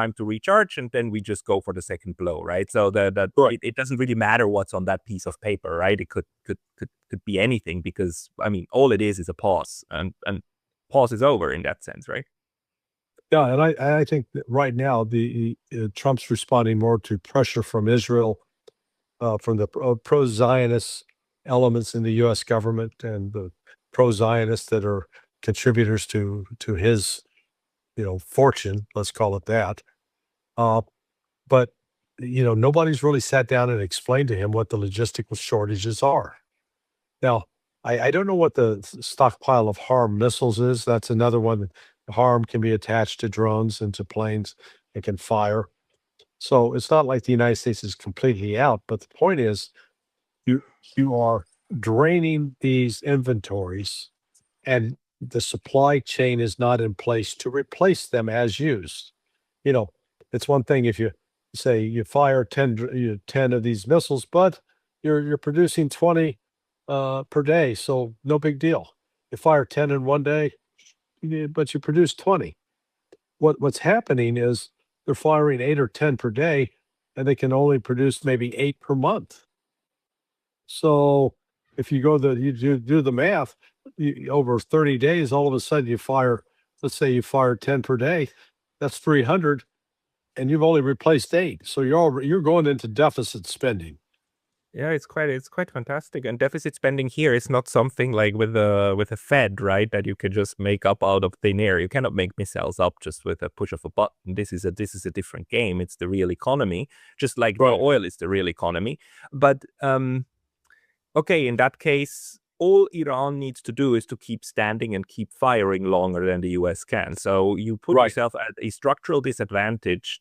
time to recharge, and then we just go for the second blow, right? So it doesn't really matter what's on that piece of paper, right? It could be anything, because I mean, all it is a pause, and pause is over in that sense, right? Yeah, and I think that right now the Trump's responding more to pressure from Israel, from the pro-Zionist elements in the U.S. government, and the pro-Zionists that are contributors to his, fortune. Let's call it that. But nobody's really sat down and explained to him what the logistical shortages are. Now, I don't know what the stockpile of HARM missiles is. That's another one. HARM can be attached to drones and to planes and can fire. So it's not like the United States is completely out. But the point is, you are draining these inventories, and the supply chain is not in place to replace them as used. It's one thing if you say you fire 10 of these missiles, but you're producing 20 per day, so no big deal. You fire 10 in one day, but you produce 20. What's happening is they're firing 8 or 10 per day, and they can only produce maybe 8 per month. So if you do the math, over 30 days, all of a sudden let's say you fire 10 per day, that's 300, and you've only replaced 8. So you're going into deficit spending. Yeah, it's quite fantastic. And deficit spending here is not something like with a Fed, right? That you can just make up out of thin air. You cannot make missiles up just with a push of a button. This is a different game. It's the real economy, just like the oil is the real economy. But okay, in that case, all Iran needs to do is to keep standing and keep firing longer than the US can. So you put yourself at a structural disadvantage